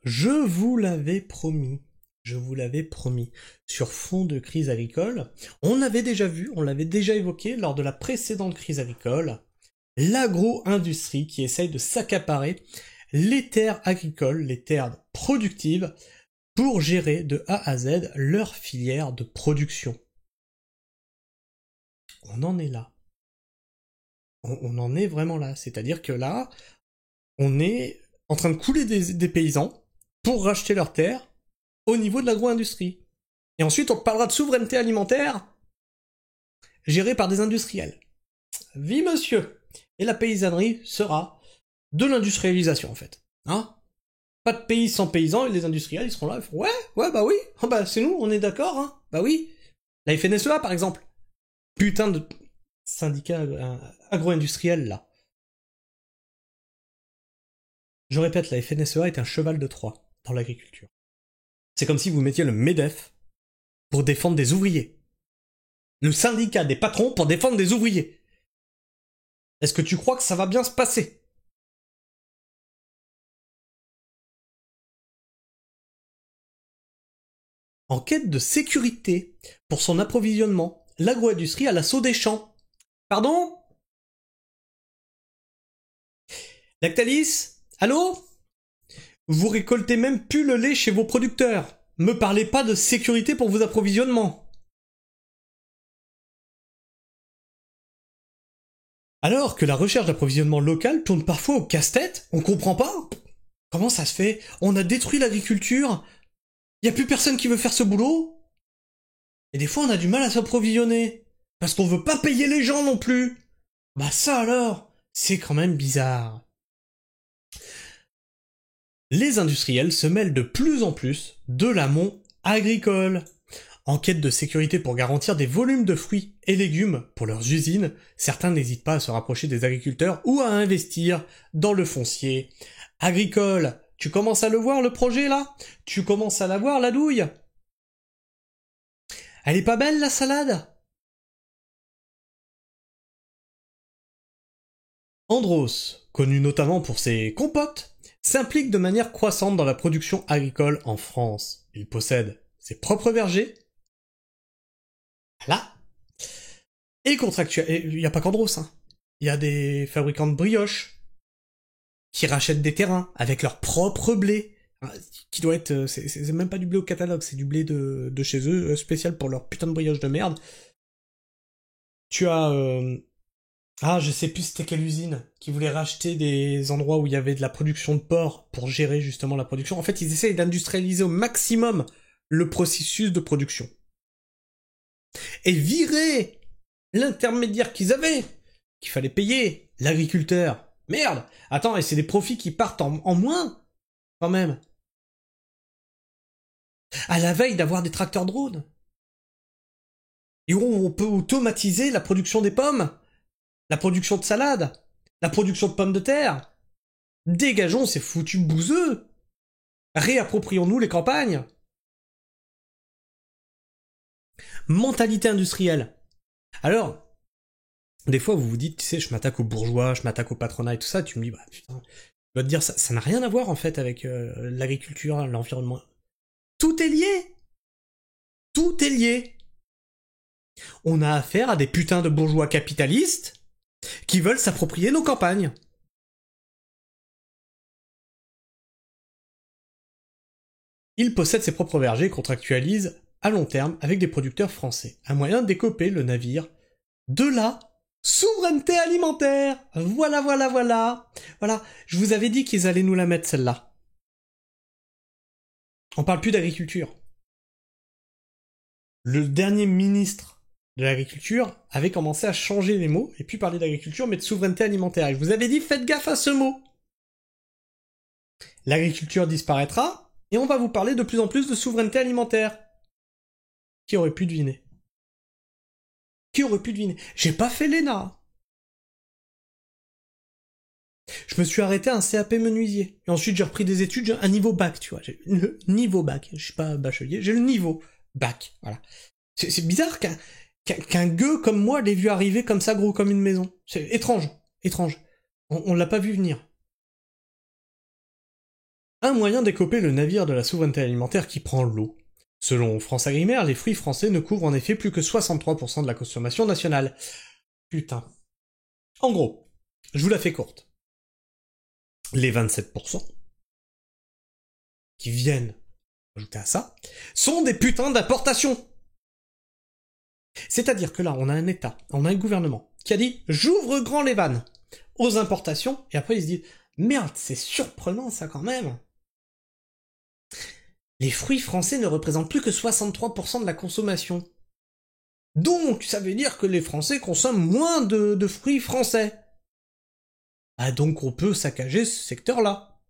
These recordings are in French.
Je vous l'avais promis. Je vous l'avais promis. Sur fond de crise agricole, on avait déjà vu, on l'avait déjà évoqué lors de la précédente crise agricole, l'agro-industrie qui essaye de s'accaparer les terres agricoles, les terres productives, pour gérer de A à Z leur filière de production. On en est là. On en est vraiment là. C'est-à-dire que là, on est en train de couler des paysans pour racheter leurs terres au niveau de l'agro-industrie. Et ensuite, on parlera de souveraineté alimentaire gérée par des industriels. Oui, monsieur. Et la paysannerie sera de l'industrialisation, en fait. Hein? Pas de pays sans paysans, et les industriels, ils seront là, ils feront ouais, bah oui, oh, bah c'est nous, on est d'accord, hein, bah oui. La FNSEA, par exemple. Putain de syndicat agro-industriel, là. Je répète, la FNSEA est un cheval de Troie dans l'agriculture. C'est comme si vous mettiez le MEDEF pour défendre des ouvriers. Le syndicat des patrons pour défendre des ouvriers. Est-ce que tu crois que ça va bien se passer? En quête de sécurité pour son approvisionnement, l'agro-industrie a l'assaut des champs. Pardon? Lactalis? Allô? Vous récoltez même plus le lait chez vos producteurs. Me parlez pas de sécurité pour vos approvisionnements. Alors que la recherche d'approvisionnement local tourne parfois au casse-tête, on comprend pas. Comment ça se fait? On a détruit l'agriculture. Y a plus personne qui veut faire ce boulot. Et des fois on a du mal à s'approvisionner. Parce qu'on veut pas payer les gens non plus. Bah ça alors, c'est quand même bizarre. Les industriels se mêlent de plus en plus de l'amont agricole. En quête de sécurité pour garantir des volumes de fruits et légumes pour leurs usines, certains n'hésitent pas à se rapprocher des agriculteurs ou à investir dans le foncier agricole. Tu commences à le voir le projet là? Tu commences à la voir la douille? Elle est pas belle la salade? Andros, connu notamment pour ses compotes, s'implique de manière croissante dans la production agricole en France. Il possède ses propres vergers. Là. Et contractuel. Il n'y a pas qu'Andros, hein. Il y a des fabricants de brioches qui rachètent des terrains avec leur propre blé. Qui doit être. C'est même pas du blé au catalogue, c'est du blé de chez eux, spécial pour leur putain de brioche de merde. Tu as. Je sais plus c'était quelle usine qui voulait racheter des endroits où il y avait de la production de porc pour gérer justement la production. En fait, ils essayent d'industrialiser au maximum le processus de production. Et virer l'intermédiaire qu'ils avaient, qu'il fallait payer, l'agriculteur. Merde. Attends, et c'est des profits qui partent en moins, quand même. À la veille d'avoir des tracteurs drones. Et où on peut automatiser la production des pommes, la production de salade, la production de pommes de terre. Dégageons ces foutus bouseux. Réapproprions-nous les campagnes. Mentalité industrielle. Alors, des fois vous vous dites, tu sais, je m'attaque aux bourgeois, je m'attaque au patronat et tout ça, tu me dis, bah putain, je dois te dire, ça n'a rien à voir en fait avec l'agriculture, l'environnement. Tout est lié. Tout est lié. On a affaire à des putains de bourgeois capitalistes qui veulent s'approprier nos campagnes. Il possède ses propres vergers et contractualise à long terme avec des producteurs français. Un moyen de décoper le navire de la souveraineté alimentaire. Voilà. Voilà, je vous avais dit qu'ils allaient nous la mettre celle-là. On parle plus d'agriculture. Le dernier ministre de l'agriculture avait commencé à changer les mots et puis parler d'agriculture mais de souveraineté alimentaire. Et je vous avais dit faites gaffe à ce mot. L'agriculture disparaîtra et on va vous parler de plus en plus de souveraineté alimentaire. Qui aurait pu deviner? Qui aurait pu deviner? J'ai pas fait l'ENA. Je me suis arrêté à un CAP menuisier. Et ensuite j'ai repris des études, un niveau bac, tu vois. J'ai le niveau bac. Je suis pas bachelier, j'ai le niveau bac. Voilà. C'est bizarre qu'un gueux comme moi l'ait vu arriver comme ça, gros comme une maison. C'est étrange. On l'a pas vu venir. Un moyen d'écoper le navire de la souveraineté alimentaire qui prend l'eau. Selon France Agrimaire, les fruits français ne couvrent en effet plus que 63% de la consommation nationale. Putain. En gros, je vous la fais courte. Les 27% qui viennent ajouter à ça sont des putains d'importations. C'est-à-dire que là, on a un État, on a un gouvernement qui a dit « j'ouvre grand les vannes » aux importations, et après ils se disent « merde, c'est surprenant ça quand même ». Les fruits français ne représentent plus que 63% de la consommation. Donc, ça veut dire que les Français consomment moins de fruits français. Ah, donc on peut saccager ce secteur-là.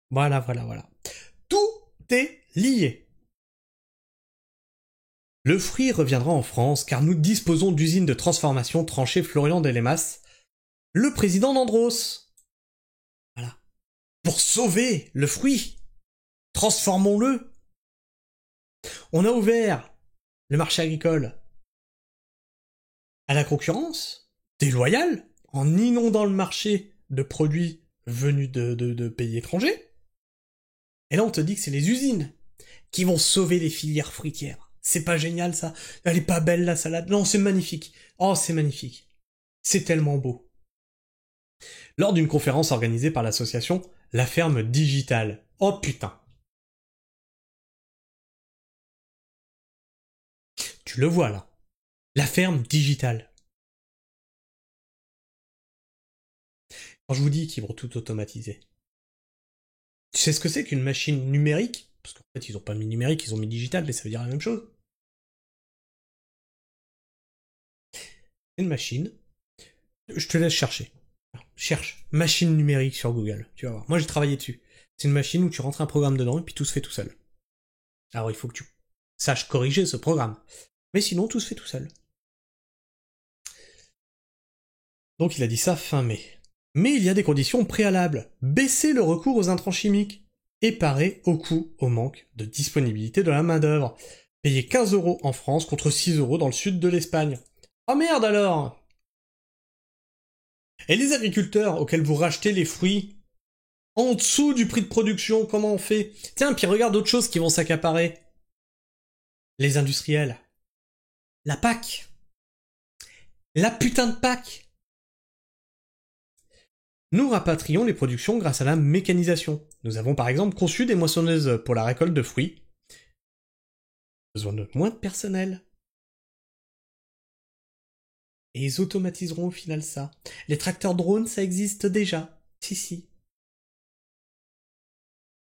Voilà. Tout est lié. Le fruit reviendra en France car nous disposons d'usines de transformation tranchées Florian Delmas, le président d'Andros. Voilà. Pour sauver le fruit. Transformons-le. On a ouvert le marché agricole à la concurrence déloyale en inondant le marché de produits venus de pays étrangers. Et là, on te dit que c'est les usines qui vont sauver les filières fruitières. C'est pas génial, ça? Elle est pas belle, la salade? Non, c'est magnifique. Oh, c'est magnifique. C'est tellement beau. Lors d'une conférence organisée par l'association La Ferme Digitale. Oh putain. Tu le vois, là. La Ferme Digitale. Quand je vous dis qu'ils vont tout automatiser. Tu sais ce que c'est qu'une machine numérique? Parce qu'en fait, ils ont pas mis numérique, ils ont mis digital, mais ça veut dire la même chose. Une machine. Je te laisse chercher. Cherche machine numérique sur Google, tu vas voir. Moi, j'ai travaillé dessus. C'est une machine où tu rentres un programme dedans et puis tout se fait tout seul. Alors, il faut que tu saches corriger ce programme. Mais sinon, tout se fait tout seul. Donc, il a dit ça fin mai. Mais il y a des conditions préalables. Baisser le recours aux intrants chimiques et parer au coût, au manque de disponibilité de la main-d'œuvre. Payer 15 € en France contre 6 € dans le sud de l'Espagne. Oh merde alors! Et les agriculteurs auxquels vous rachetez les fruits en dessous du prix de production, comment on fait? Tiens, puis regarde d'autres choses qui vont s'accaparer. Les industriels. La PAC. La putain de PAC. Nous rapatrions les productions grâce à la mécanisation. Nous avons par exemple conçu des moissonneuses pour la récolte de fruits. Besoin de moins de personnel. Et ils automatiseront au final ça. Les tracteurs drones, ça existe déjà. Si.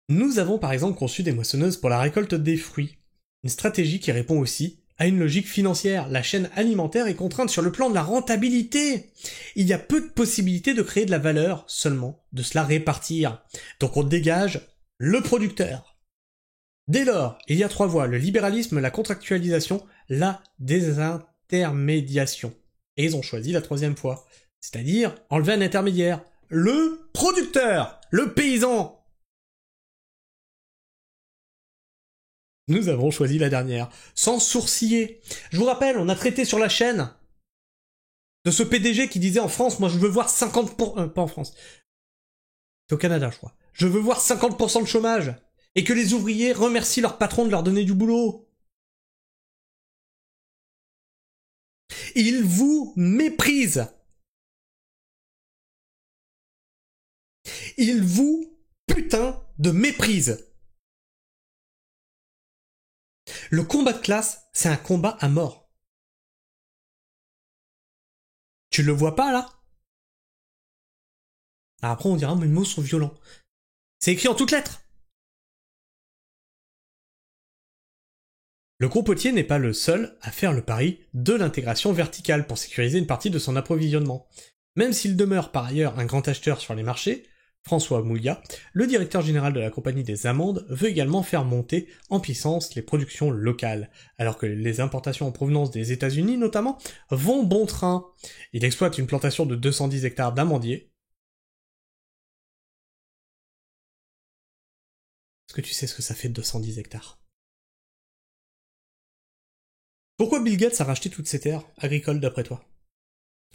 Nous avons par exemple conçu des moissonneuses pour la récolte des fruits. Une stratégie qui répond aussi à une logique financière. La chaîne alimentaire est contrainte sur le plan de la rentabilité. Il y a peu de possibilités de créer de la valeur, seulement de se la répartir. Donc on dégage le producteur. Dès lors, il y a 3 voies, le libéralisme, la contractualisation, la désintermédiation. Et ils ont choisi la 3e voie, c'est-à-dire enlever un intermédiaire, le producteur, le paysan. Nous avons choisi la dernière, sans sourciller. Je vous rappelle, on a traité sur la chaîne de ce PDG qui disait en France, moi je veux voir 50%... pas en France. C'est au Canada, je crois. Je veux voir 50% de chômage. Et que les ouvriers remercient leur patron de leur donner du boulot. Ils vous méprisent. Ils vous putain de méprisent. Le combat de classe, c'est un combat à mort. Tu le vois pas, là? Alors après, on dira, mes mots sont violents. C'est écrit en toutes lettres. Le compotier n'est pas le seul à faire le pari de l'intégration verticale pour sécuriser une partie de son approvisionnement. Même s'il demeure par ailleurs un grand acheteur sur les marchés, François Mouliat, le directeur général de la Compagnie des Amandes, veut également faire monter en puissance les productions locales, alors que les importations en provenance des États-Unis notamment vont bon train. Il exploite une plantation de 210 hectares d'amandiers. Est-ce que tu sais ce que ça fait 210 hectares? Pourquoi Bill Gates a racheté toutes ces terres agricoles d'après toi?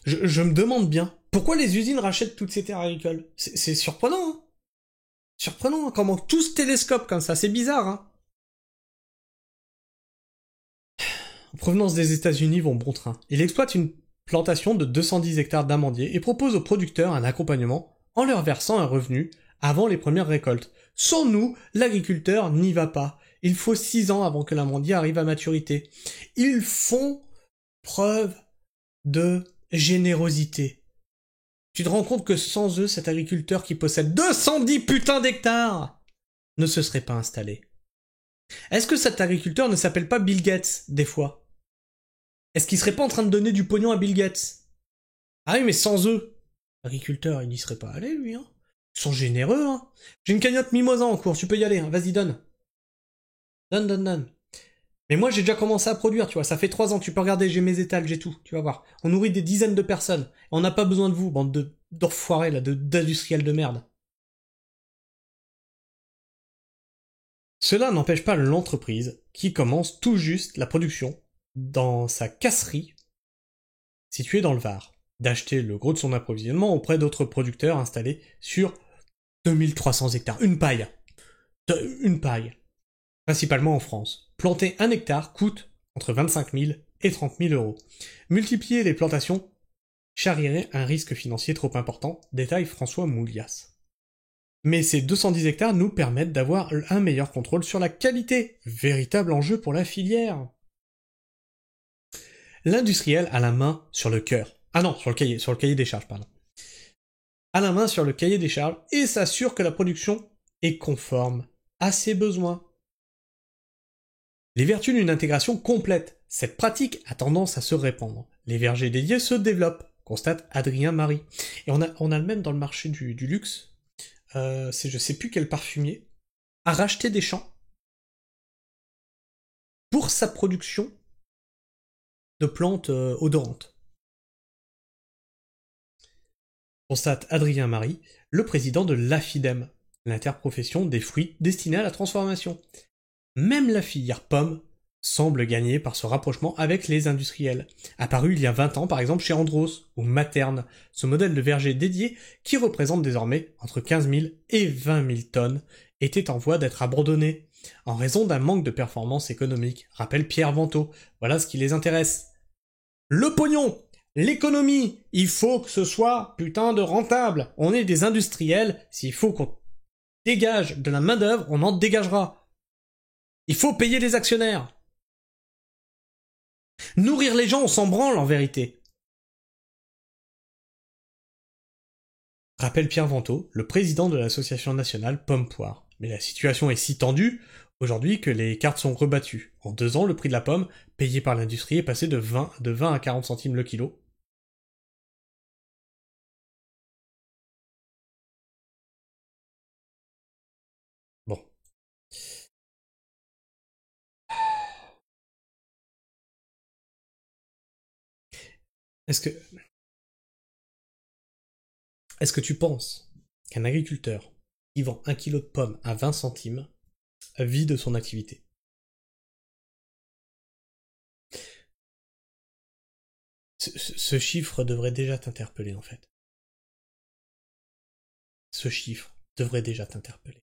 Je me demande bien. Pourquoi les usines rachètent toutes ces terres agricoles? C'est surprenant, hein? Surprenant, hein, comment tout se télescope comme ça, c'est bizarre, hein. En provenance des États-Unis vont bon train. Il exploite une plantation de 210 hectares d'amandiers et propose aux producteurs un accompagnement en leur versant un revenu avant les premières récoltes. Sans nous, l'agriculteur n'y va pas. Il faut 6 ans avant que l'amandier arrive à maturité. Ils font preuve de générosité. Tu te rends compte que sans eux, cet agriculteur qui possède 210 putains d'hectares ne se serait pas installé. Est-ce que cet agriculteur ne s'appelle pas Bill Gates, des fois? Est-ce qu'il serait pas en train de donner du pognon à Bill Gates? Ah oui, mais sans eux, l'agriculteur, il n'y serait pas allé, lui, hein. Ils sont généreux, hein. J'ai une cagnotte mimosa en cours, tu peux y aller, hein. Vas-y, donne. Donne. Mais moi, j'ai déjà commencé à produire, tu vois, ça fait 3 ans, tu peux regarder, j'ai mes étals, j'ai tout, tu vas voir. On nourrit des dizaines de personnes. On n'a pas besoin de vous, bande d'enfoirés, là, d'industriels de merde. Cela n'empêche pas l'entreprise, qui commence tout juste la production, dans sa casserie, située dans le Var, d'acheter le gros de son approvisionnement auprès d'autres producteurs installés sur 2300 hectares. Une paille. Une paille. Principalement en France. Planter 1 hectare coûte entre 25 000 et 30 000 euros. Multiplier les plantations charrierait un risque financier trop important, détaille François Moulias. Mais ces 210 hectares nous permettent d'avoir un meilleur contrôle sur la qualité, véritable enjeu pour la filière. L'industriel a la main sur le cœur. Ah non, sur le cahier des charges, pardon. A la main sur le cahier des charges et s'assure que la production est conforme à ses besoins. Les vertus d'une intégration complète. Cette pratique a tendance à se répandre. Les vergers dédiés se développent, constate Adrien Marie. Et on a le même dans le marché du luxe. C'est je sais plus quel parfumier a racheté des champs pour sa production de plantes odorantes. Constate Adrien Marie, le président de l'AFIDEM, l'interprofession des fruits destinés à la transformation. Même la filière pomme semble gagner par ce rapprochement avec les industriels. Apparu il y a 20 ans par exemple chez Andros ou Materne, ce modèle de verger dédié qui représente désormais entre 15 000 et 20 000 tonnes, était en voie d'être abandonné, en raison d'un manque de performance économique, rappelle Pierre Vantaux. Voilà ce qui les intéresse. Le pognon, l'économie, il faut que ce soit putain de rentable. On est des industriels, s'il faut qu'on dégage de la main-d'œuvre, on en dégagera. Il faut payer les actionnaires. Nourrir les gens, on s'en branle en vérité. Rappelle Pierre Vantaux, le président de l'association nationale Pomme-Poire. Mais la situation est si tendue aujourd'hui que les cartes sont rebattues. En 2 ans, le prix de la pomme, payé par l'industrie, est passé de 20 à 40 centimes le kilo. Bon. Est-ce que tu penses qu'un agriculteur qui vend 1 kilo de pommes à 20 centimes vit de son activité? Ce chiffre devrait déjà t'interpeller en fait. Ce chiffre devrait déjà t'interpeller.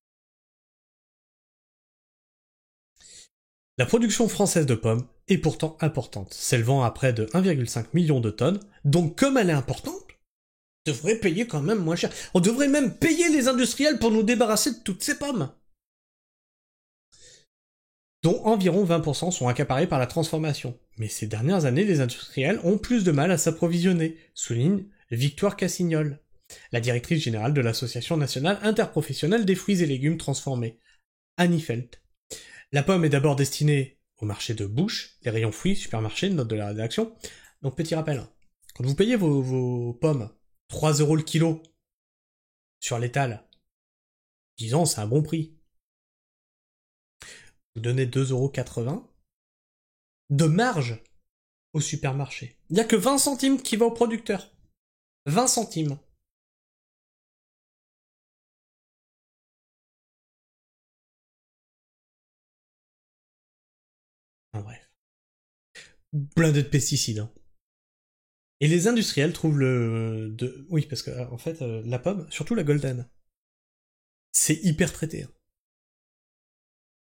La production française de pommes est pourtant importante, s'élevant à près de 1,5 million de tonnes, donc comme elle est importante, on devrait payer quand même moins cher. On devrait même payer les industriels pour nous débarrasser de toutes ces pommes, dont environ 20% sont accaparés par la transformation. Mais ces dernières années, les industriels ont plus de mal à s'approvisionner, souligne Victoire Cassignol, la directrice générale de l'Association nationale interprofessionnelle des fruits et légumes transformés, Annie Felt. La pomme est d'abord destinée au marché de bouche, les rayons fruits, supermarché, note de la rédaction. Donc petit rappel, quand vous payez vos pommes 3 € le kilo sur l'étal, disons c'est un bon prix. Vous donnez 2,80 € de marge au supermarché. Il n'y a que 20 centimes qui va au producteur. 20 centimes. En bref. Blindé de pesticides. Hein. Et les industriels trouvent oui, parce que en fait, la pomme, surtout la golden, c'est hyper traité.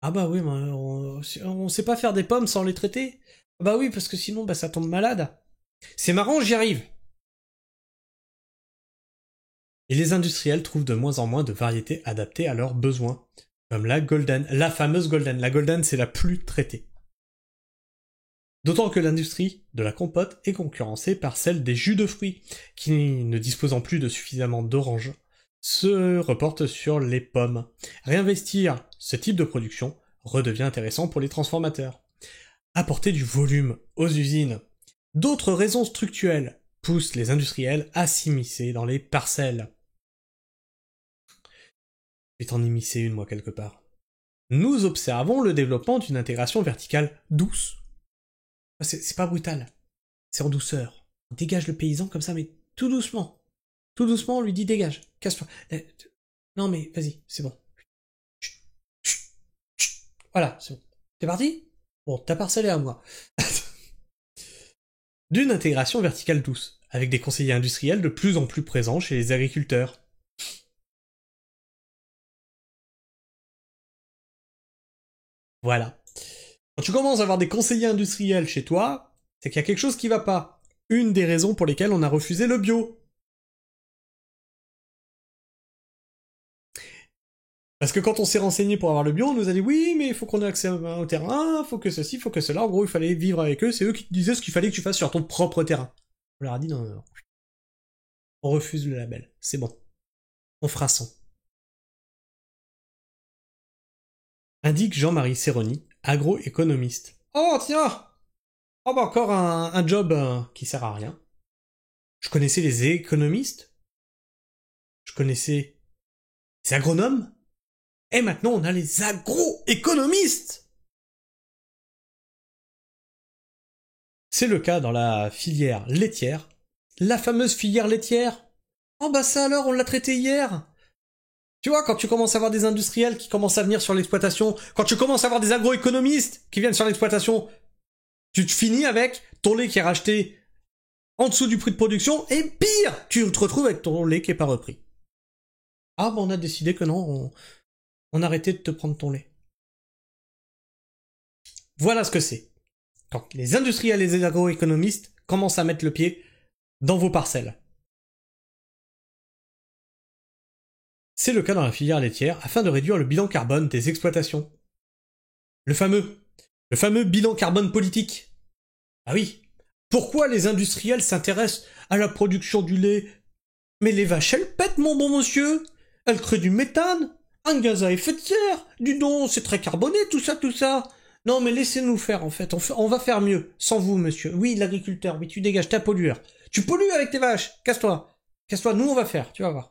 Ah bah oui, mais on sait pas faire des pommes sans les traiter. Ah bah oui, parce que sinon, bah ça tombe malade. C'est marrant, j'y arrive. Et les industriels trouvent de moins en moins de variétés adaptées à leurs besoins. Comme la Golden, la fameuse Golden. La Golden, c'est la plus traitée. D'autant que l'industrie de la compote est concurrencée par celle des jus de fruits, qui, ne disposant plus de suffisamment d'oranges, se reportent sur les pommes. Réinvestir ce type de production redevient intéressant pour les transformateurs. Apporter du volume aux usines. D'autres raisons structurelles poussent les industriels à s'immiscer dans les parcelles. Je vais t'en immiscer une, moi, quelque part. Nous observons le développement d'une intégration verticale douce. C'est pas brutal, c'est en douceur. On dégage le paysan comme ça, mais tout doucement. Tout doucement, on lui dit dégage, casse-toi. Non mais vas-y, c'est bon. Voilà, c'est bon. T'es parti? Bon, ta parcelle est à moi. D'une intégration verticale douce, avec des conseillers industriels de plus en plus présents chez les agriculteurs. Voilà. Quand tu commences à avoir des conseillers industriels chez toi, c'est qu'il y a quelque chose qui va pas. Une des raisons pour lesquelles on a refusé le bio. Parce que quand on s'est renseigné pour avoir le bio, on nous a dit oui, mais il faut qu'on ait accès au terrain, faut que ceci, faut que cela. En gros, il fallait vivre avec eux, c'est eux qui te disaient ce qu'il fallait que tu fasses sur ton propre terrain. On leur a dit non, non, non. On refuse le label, c'est bon. On fera sans. Indique Jean-Marie Serroni, agroéconomiste. Oh tiens! Oh bah encore un job qui sert à rien. Je connaissais les économistes. Je connaissais les agronomes. Et maintenant on a les agroéconomistes! C'est le cas dans la filière laitière. La fameuse filière laitière. Oh bah ça alors, on l'a traité hier. Tu vois, quand tu commences à avoir des industriels qui commencent à venir sur l'exploitation, quand tu commences à avoir des agroéconomistes qui viennent sur l'exploitation, tu te finis avec ton lait qui est racheté en dessous du prix de production, et pire, tu te retrouves avec ton lait qui est pas repris. Ah bah on a décidé que non, on arrêtait de te prendre ton lait. Voilà ce que c'est. Quand les industriels et les agroéconomistes commencent à mettre le pied dans vos parcelles. C'est le cas dans la filière laitière afin de réduire le bilan carbone des exploitations. Le fameux bilan carbone politique. Ah oui. Pourquoi les industriels s'intéressent à la production du lait? Mais les vaches, elles pètent, mon bon monsieur. Elles créent du méthane, un gaz à effet de serre. Du non, c'est très carboné, tout ça, tout ça. Non, mais laissez-nous faire, en fait. On va faire mieux. Sans vous, monsieur. Oui, l'agriculteur, oui, tu dégages, t'es un pollueur. Tu pollues avec tes vaches. Casse-toi. Casse-toi, nous, on va faire, tu vas voir.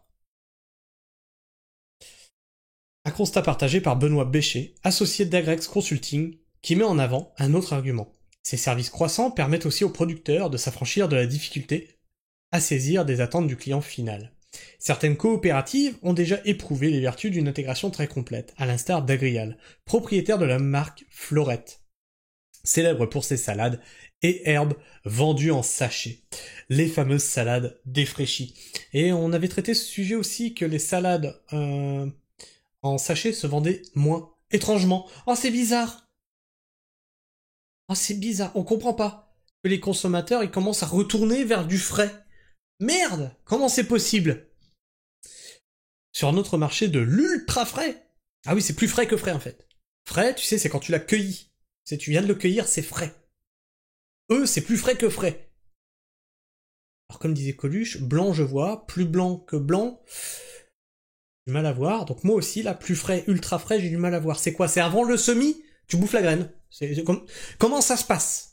Un constat partagé par Benoît Bécher, associé d'Agrex Consulting, qui met en avant un autre argument. Ces services croissants permettent aussi aux producteurs de s'affranchir de la difficulté à saisir des attentes du client final. Certaines coopératives ont déjà éprouvé les vertus d'une intégration très complète, à l'instar d'Agrial, propriétaire de la marque Florette, célèbre pour ses salades et herbes vendues en sachets, les fameuses salades défraîchies. Et on avait traité ce sujet aussi que les salades en sachet se vendaient moins. Étrangement. Oh, c'est bizarre. Oh, c'est bizarre. On comprend pas. Que les consommateurs, ils commencent à retourner vers du frais. Merde! Comment c'est possible? Sur notre marché de l'ultra frais. Ah oui, c'est plus frais que frais, en fait. Frais, tu sais, c'est quand tu l'as cueilli. C'est tu viens de le cueillir, c'est frais. Eux, c'est plus frais que frais. Alors, comme disait Coluche, blanc je vois, plus blanc que blanc, du mal à voir. Donc moi aussi, là, plus frais, ultra frais, j'ai du mal à voir. C'est quoi? C'est avant le semis, tu bouffes la graine. Comment ça se passe?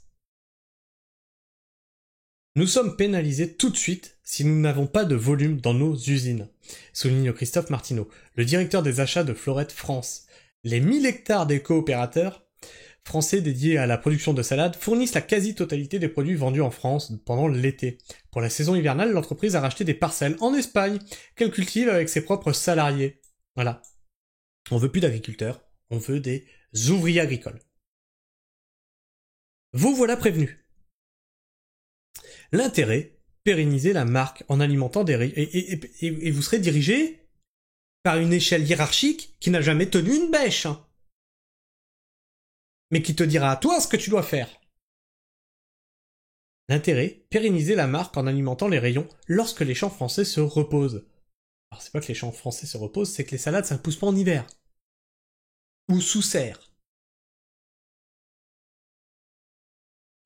Nous sommes pénalisés tout de suite si nous n'avons pas de volume dans nos usines, souligne Christophe Martineau, le directeur des achats de Florette France. Les 1000 hectares des coopérateurs français dédiés à la production de salades fournissent la quasi-totalité des produits vendus en France pendant l'été. Pour la saison hivernale, l'entreprise a racheté des parcelles en Espagne qu'elle cultive avec ses propres salariés. Voilà. On veut plus d'agriculteurs, on veut des ouvriers agricoles. Vous voilà prévenus. L'intérêt, pérenniser la marque en alimentant des... Et vous serez dirigé par une échelle hiérarchique qui n'a jamais tenu une bêche, hein, mais qui te dira à toi ce que tu dois faire. L'intérêt, pérenniser la marque en alimentant les rayons lorsque les champs français se reposent. Alors c'est pas que les champs français se reposent, c'est que les salades ça pousse pas en hiver. Ou sous serre.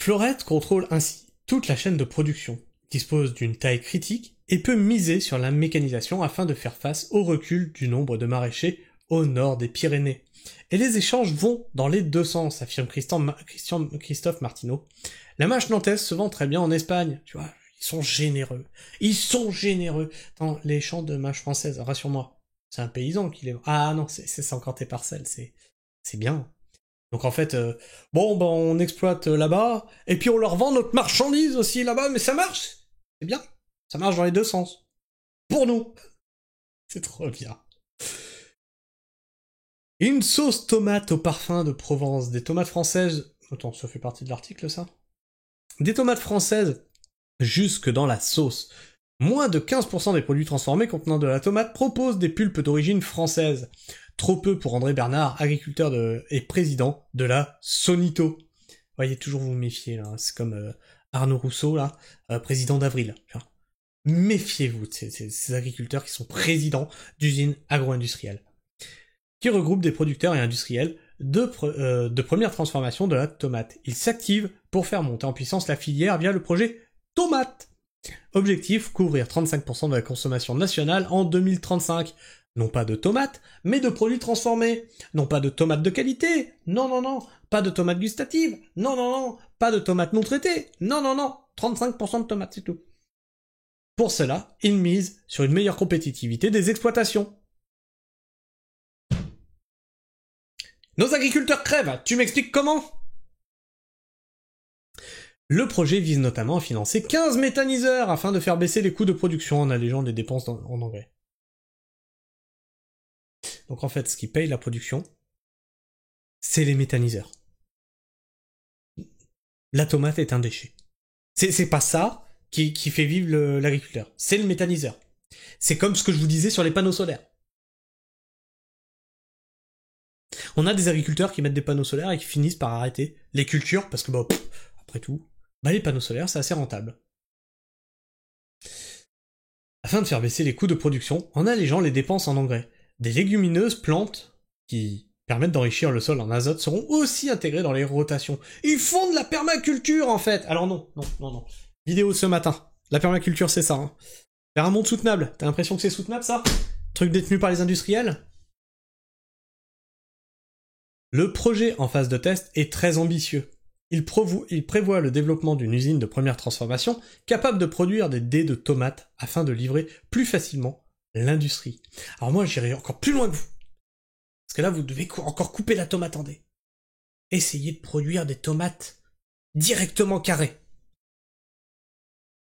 Florette contrôle ainsi toute la chaîne de production, dispose d'une taille critique et peut miser sur la mécanisation afin de faire face au recul du nombre de maraîchers au nord des Pyrénées. Et les échanges vont dans les deux sens, affirme Christophe Martineau. La mâche nantaise se vend très bien en Espagne, tu vois, ils sont généreux. Ils sont généreux. Attends, les champs de mâche française, rassure-moi, c'est un paysan qui les... Ah non, c'est encore tes parcelles, c'est bien. Donc en fait, on exploite là-bas, et puis on leur vend notre marchandise aussi là-bas, mais ça marche. C'est bien. Ça marche dans les deux sens. Pour nous. C'est trop bien. Une sauce tomate au parfum de Provence. Des tomates françaises... Attends, ça fait partie de l'article, ça? Des tomates françaises jusque dans la sauce. Moins de 15% des produits transformés contenant de la tomate proposent des pulpes d'origine française. Trop peu pour André Bernard, agriculteur et président de la Sonito. Voyez, toujours vous méfier, là. C'est comme Arnaud Rousseau, là, président d'Avril. Méfiez-vous de ces agriculteurs qui sont présidents d'usines agro-industrielles, qui regroupent des producteurs et industriels de première transformation de la tomate. Ils s'activent pour faire monter en puissance la filière via le projet Tomate. Objectif, couvrir 35% de la consommation nationale en 2035. Non pas de tomates, mais de produits transformés. Non pas de tomates de qualité, non. Pas de tomates gustatives, non. Pas de tomates non traitées, non. 35% de tomates, c'est tout. Pour cela, ils misent sur une meilleure compétitivité des exploitations. Nos agriculteurs crèvent, tu m'expliques comment ? Le projet vise notamment à financer 15 méthaniseurs afin de faire baisser les coûts de production en allégeant les dépenses en engrais. Donc en fait, ce qui paye la production, c'est les méthaniseurs. La tomate est un déchet. C'est pas ça qui fait vivre l'agriculteur. C'est le méthaniseur. C'est comme ce que je vous disais sur les panneaux solaires. On a des agriculteurs qui mettent des panneaux solaires et qui finissent par arrêter les cultures parce que, après tout, les panneaux solaires, c'est assez rentable. Afin de faire baisser les coûts de production en allégeant les dépenses en engrais, des légumineuses plantes qui permettent d'enrichir le sol en azote seront aussi intégrées dans les rotations. Ils font de la permaculture, en fait. Alors non. Vidéo ce matin. La permaculture, c'est ça. Hein. Faire un monde soutenable. T'as l'impression que c'est soutenable, ça ? Truc détenu par les industriels ? Le projet en phase de test est très ambitieux. Il prévoit le développement d'une usine de première transformation capable de produire des dés de tomates afin de livrer plus facilement l'industrie. Alors moi, j'irai encore plus loin que vous. Parce que là, vous devez encore couper la tomate en dés. Essayez de produire des tomates directement carrées.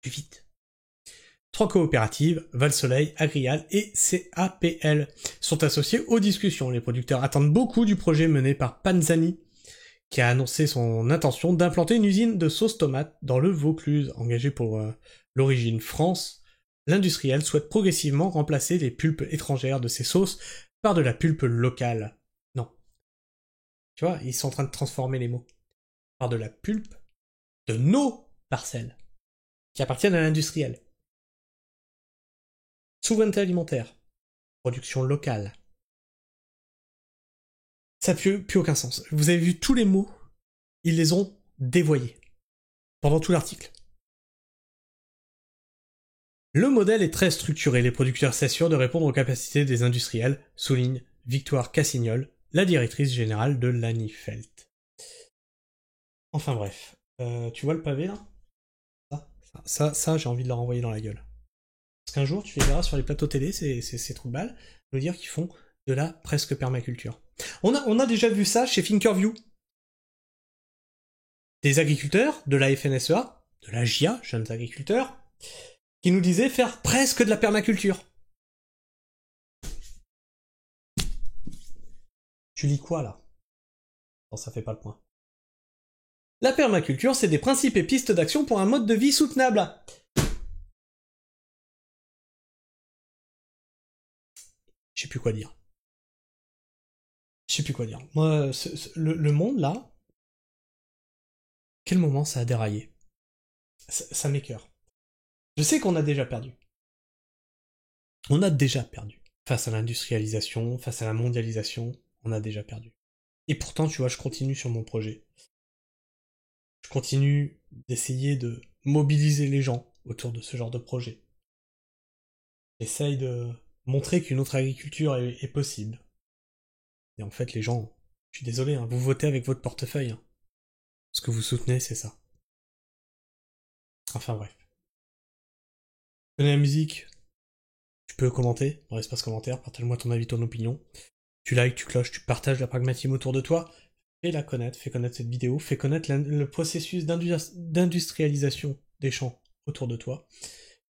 Plus vite. 3 coopératives, Val-Soleil, Agrial et CAPL, sont associées aux discussions. Les producteurs attendent beaucoup du projet mené par Panzani, qui a annoncé son intention d'implanter une usine de sauce tomate dans le Vaucluse. Engagé pour l'origine France, l'industriel souhaite progressivement remplacer les pulpes étrangères de ces sauces par de la pulpe locale. Non. Tu vois, ils sont en train de transformer les mots. Par de la pulpe de nos parcelles, qui appartiennent à l'industriel. Souveraineté alimentaire. Production locale. Ça n'a plus aucun sens. Vous avez vu tous les mots, ils les ont dévoyés. Pendant tout l'article. Le modèle est très structuré, les producteurs s'assurent de répondre aux capacités des industriels, souligne Victoire Cassignol, la directrice générale de l'Anifelt. Enfin bref. Tu vois le pavé là ? Ça, j'ai envie de leur envoyer dans la gueule. Parce qu'un jour, tu les verras sur les plateaux télé, ces trucs balles, nous dire qu'ils font de la presque permaculture. On a déjà vu ça chez Thinkerview. Des agriculteurs de la FNSEA, de la JA, jeunes agriculteurs, qui nous disaient faire presque de la permaculture. Tu lis quoi là ? Non, ça fait pas le point. La permaculture, c'est des principes et pistes d'action pour un mode de vie soutenable. J'ai plus quoi dire. Je sais plus quoi dire. Moi, le monde, là, quel moment ça a déraillé? Ça m'écœure. Je sais qu'on a déjà perdu. On a déjà perdu. Face à l'industrialisation, face à la mondialisation, on a déjà perdu. Et pourtant, tu vois, je continue sur mon projet. Je continue d'essayer de mobiliser les gens autour de ce genre de projet. J'essaye de montrer qu'une autre agriculture est possible. Et en fait, les gens, je suis désolé, hein, vous votez avec votre portefeuille. Hein. Ce que vous soutenez, c'est ça. Enfin bref. Tu connais la musique? Tu peux commenter dans l'espace commentaire, partage-moi ton avis, ton opinion. Tu likes, tu cloches, tu partages la pragmatisme autour de toi. Fais-la connaître, fais connaître cette vidéo, fais connaître le processus d'industrialisation des champs autour de toi.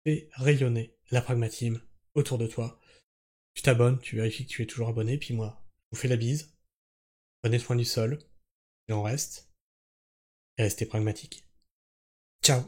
Fais rayonner la pragmatisme autour de toi. Tu t'abonnes, tu vérifies que tu es toujours abonné, puis moi, je vous fais la bise. Prenez soin du sol, il en reste, et restez pragmatique. Ciao!